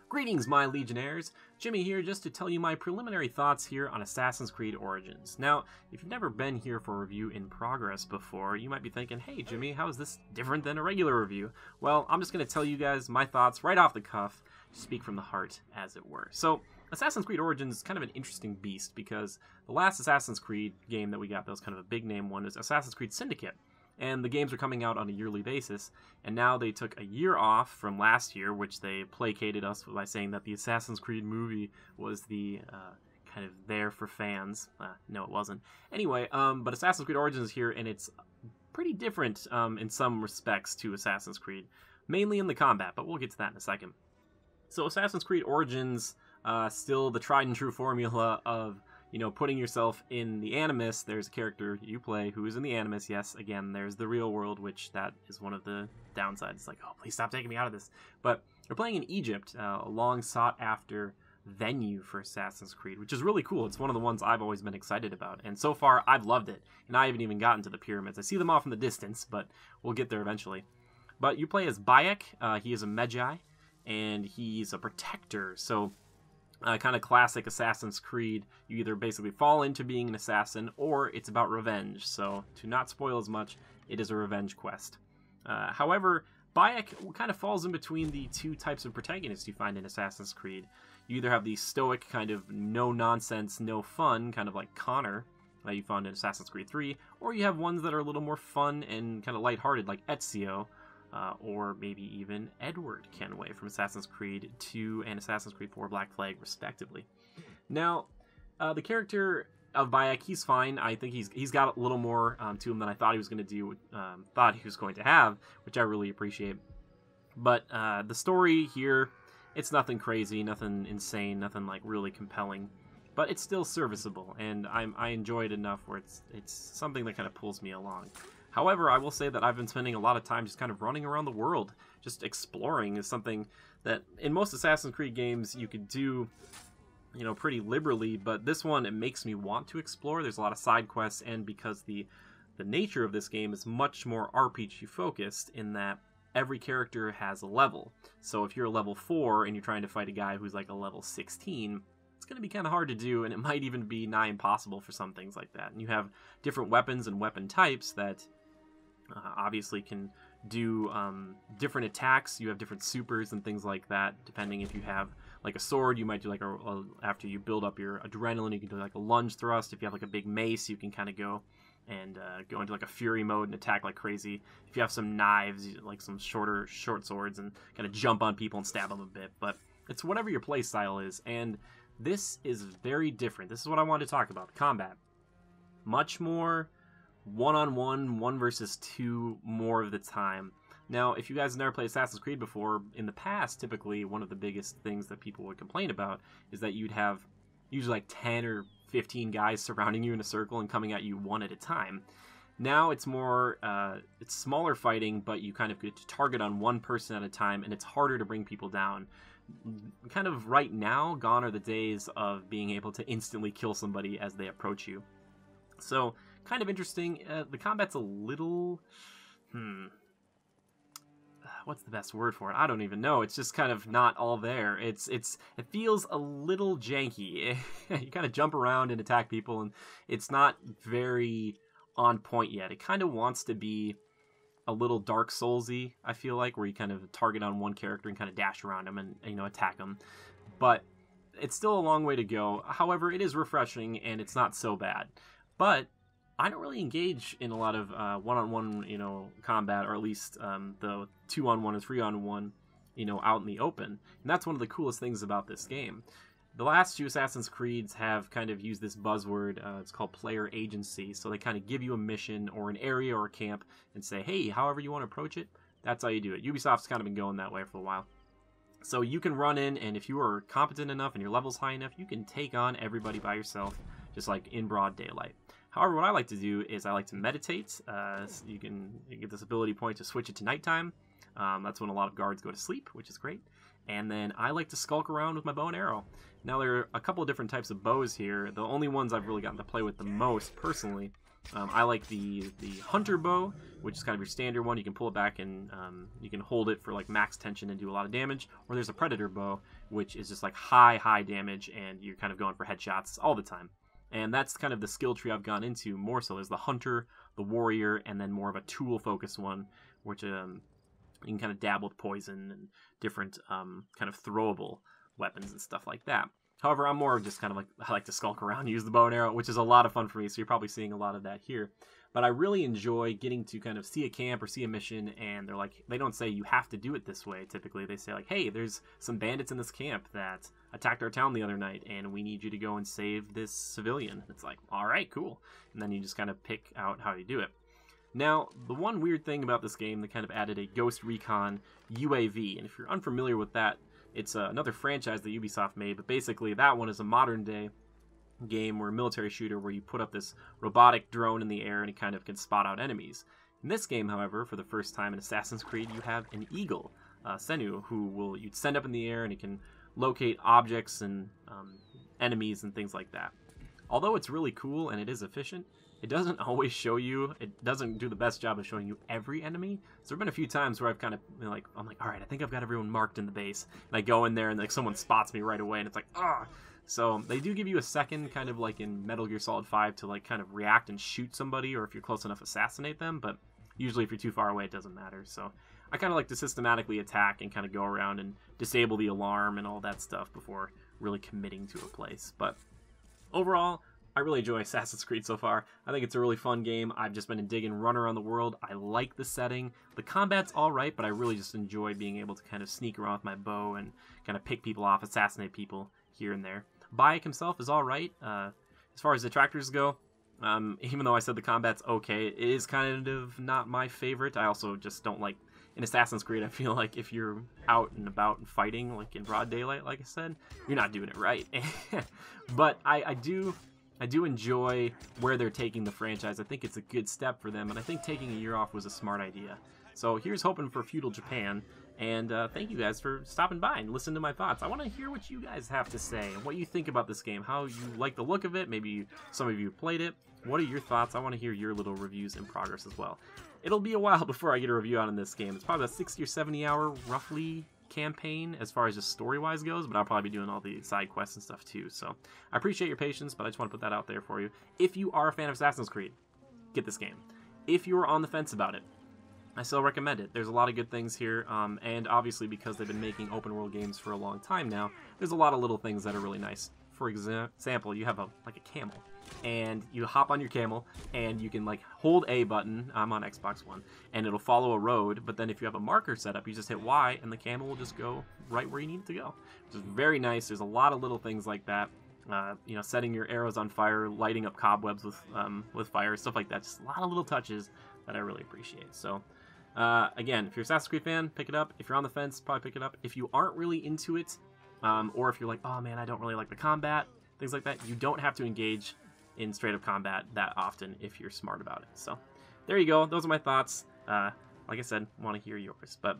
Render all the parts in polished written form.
Greetings, my Legionnaires! Jimmy here just to tell you my preliminary thoughts here on Assassin's Creed Origins. Now, if you've never been here for a review in progress before, you might be thinking, hey Jimmy, how is this different than a regular review? Well, I'm just going to tell you guys my thoughts right off the cuff, speak from the heart, as it were. So, Assassin's Creed Origins is kind of an interesting beast because the last Assassin's Creed game that we got that was kind of a big name one is Assassin's Creed Syndicate. And the games are coming out on a yearly basis, and now they took a year off from last year, which they placated us by saying that the Assassin's Creed movie was the kind of there for fans. No, it wasn't. Anyway, but Assassin's Creed Origins is here, and it's pretty different in some respects to Assassin's Creed, mainly in the combat, but we'll get to that in a second. So Assassin's Creed Origins, still the tried and true formula of putting yourself in the Animus. There's a character you play who is in the Animus. Yes, again, there's the real world, which that is one of the downsides. It's like, oh, please stop taking me out of this. But you're playing in Egypt, a long sought after venue for Assassin's Creed, which is really cool. It's one of the ones I've always been excited about. And so far, I've loved it. And I haven't even gotten to the pyramids. I see them off in the distance, but we'll get there eventually. But you play as Bayek. He is a Magi, and he's a protector. So kind of classic Assassin's Creed, you either basically fall into being an assassin or it's about revenge. So to not spoil as much, it is a revenge quest. However, Bayek kind of falls in between the two types of protagonists you find in Assassin's Creed. You either have the stoic kind of no nonsense, no fun, kind of like Connor that you found in Assassin's Creed 3, or you have ones that are a little more fun and kind of lighthearted like Ezio, or maybe even Edward Kenway from Assassin's Creed 2 and Assassin's Creed 4 Black Flag, respectively. Now, the character of Bayek, he's fine. I think he's got a little more to him than I thought he was going to have, which I really appreciate. But the story here, it's nothing crazy, nothing insane, nothing like really compelling, but it's still serviceable, and I enjoy it enough where it's something that kind of pulls me along. However, I will say that I've been spending a lot of time just kind of running around the world. Just exploring is something that in most Assassin's Creed games you could do, pretty liberally, but this one, it makes me want to explore. There's a lot of side quests, and because the nature of this game is much more RPG focused in that every character has a level. So if you're a level 4 and you're trying to fight a guy who's like a level 16, it's going to be kind of hard to do, and it might even be nigh impossible for some things like that. And you have different weapons and weapon types that obviously can do different attacks. You have different supers and things like that, depending. If you have like a sword, you might do like after you build up your adrenaline, you can do like a lunge thrust. If you have like a big mace, you can kind of go and go into like a fury mode and attack like crazy. If you have some knives, like some short swords, and kind of jump on people and stab them a bit. But it's whatever your play style is, and this is very different. This is what I wanted to talk about, combat. Much more one-on-one, 1 versus 2 more of the time. Now, if you guys have never played Assassin's Creed before, in the past, typically one of the biggest things that people would complain about is that you'd have usually like 10 or 15 guys surrounding you in a circle and coming at you one at a time. Now it's more, it's smaller fighting, but you kind of get to target on one person at a time, and it's harder to bring people down. Kind of right now, gone are the days of being able to instantly kill somebody as they approach you. So, kind of interesting. The combat's a little... what's the best word for it? I don't even know. It's just kind of not all there. It feels a little janky. You kind of jump around and attack people, and it's not very on point yet. It kind of wants to be a little Dark Souls-y, I feel like, where you kind of target on one character and kind of dash around them and attack them. But it's still a long way to go. However, it is refreshing, and it's not so bad. But I don't really engage in a lot of one-on-one, combat, or at least the 2-on-1 or 3-on-1, out in the open. And that's one of the coolest things about this game. The last 2 Assassin's Creeds have kind of used this buzzword. It's called player agency. So they kind of give you a mission or an area or a camp and say, hey, however you want to approach it, that's how you do it. Ubisoft's kind of been going that way for a while. So you can run in, and if you are competent enough and your level's high enough, you can take on everybody by yourself, just like in broad daylight. However, what I like to do is I like to meditate. So you get this ability point to switch it to nighttime. That's when a lot of guards go to sleep, which is great. And then I like to skulk around with my bow and arrow. Now, there are a couple of different types of bows here. The only ones I've really gotten to play with the most, personally, I like the hunter bow, which is kind of your standard one. You can pull it back and you can hold it for like max tension and do a lot of damage. Or there's a predator bow, which is just like high damage, and you're kind of going for headshots all the time. And that's kind of the skill tree I've gone into more so. There's the hunter, the warrior, and then more of a tool focused one, which you can kind of dabble with poison and different kind of throwable weapons and stuff like that. However, I'm more just kind of like, I like to skulk around and use the bow and arrow, which is a lot of fun for me, so you're probably seeing a lot of that here. But I really enjoy getting to kind of see a camp or see a mission, and they're like, they don't say you have to do it this way, typically. They say like, hey, there's some bandits in this camp that attacked our town the other night, and we need you to go and save this civilian. It's like, all right, cool. And then you just kind of pick out how you do it. Now, the one weird thing about this game, they kind of added a Ghost Recon UAV, and if you're unfamiliar with that, it's another franchise that Ubisoft made, but basically that one is a modern-day game or military shooter where you put up this robotic drone in the air and it kind of can spot out enemies. In this game, however, for the first time in Assassin's Creed, you have an eagle, Senu, who you'd send up in the air and it can locate objects and enemies and things like that. Although it's really cool and it is efficient, it doesn't always show you, it doesn't do the best job of showing you every enemy. So there have been a few times where I've kind of been like, I'm like, all right, I think I've got everyone marked in the base. And I go in there and like someone spots me right away and it's like, ah. So they do give you a second, kind of like in Metal Gear Solid 5, to like kind of react and shoot somebody, or if you're close enough, assassinate them. But usually if you're too far away, it doesn't matter. So I kind of like to systematically attack and kind of go around and disable the alarm and all that stuff before really committing to a place. But overall, I really enjoy Assassin's Creed so far. I think it's a really fun game. I've just been digging run around the world. I like the setting. The combat's alright, but I really just enjoy being able to kind of sneak around with my bow and kind of pick people off, assassinate people here and there. Bayek himself is alright. As far as detractors go, even though I said the combat's okay, it is kind of not my favorite. I also just don't like, in Assassin's Creed, I feel like if you're out and about and fighting, like in broad daylight, like I said, you're not doing it right. But I do enjoy where they're taking the franchise. I think it's a good step for them, and I think taking a year off was a smart idea. So here's hoping for feudal Japan, and thank you guys for stopping by and listening to my thoughts. I want to hear what you guys have to say and what you think about this game, how you like the look of it. Maybe some of you played it. What are your thoughts? I want to hear your little reviews in progress as well. It'll be a while before I get a review out on this game. It's probably a 60 or 70 hour, roughly, campaign as far as just story-wise goes, but I'll probably be doing all the side quests and stuff too. So I appreciate your patience, but I just want to put that out there for you. If you are a fan of Assassin's Creed, get this game. If you're on the fence about it, I still recommend it. There's a lot of good things here, and obviously because they've been making open world games for a long time now, there's a lot of little things that are really nice. For example, you have like a camel, and you hop on your camel, and you can like hold A button, I'm on Xbox One, and it'll follow a road, but then if you have a marker set up, you just hit Y, and the camel will just go right where you need it to go, which is very nice. There's a lot of little things like that. You know, setting your arrows on fire, lighting up cobwebs with fire, stuff like that. Just a lot of little touches that I really appreciate. So, again, if you're an Assassin's Creed fan, pick it up. If you're on the fence, probably pick it up. If you aren't really into it, or if you're like, oh man, I don't really like the combat, things like that, you don't have to engage in straight-up combat that often if you're smart about it. So, there you go. Those are my thoughts. Like I said, want to hear yours. But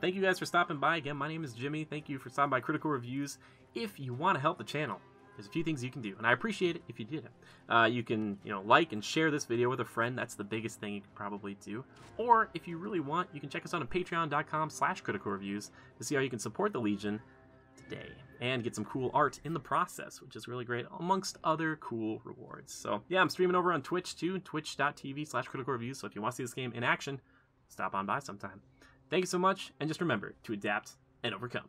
thank you guys for stopping by. Again, my name is Jimmy. Thank you for stopping by Critical Reviews. If you want to help the channel, there's a few things you can do, and I appreciate it if you did it. You can, like and share this video with a friend. That's the biggest thing you can probably do. Or if you really want, you can check us out on patreon.com/criticalreviews to see how you can support the Legion today and get some cool art in the process, which is really great, amongst other cool rewards. So yeah, I'm streaming over on Twitch too, twitch.tv/criticalreviews. So if you want to see this game in action, stop on by sometime. Thank you so much, and just remember to adapt and overcome.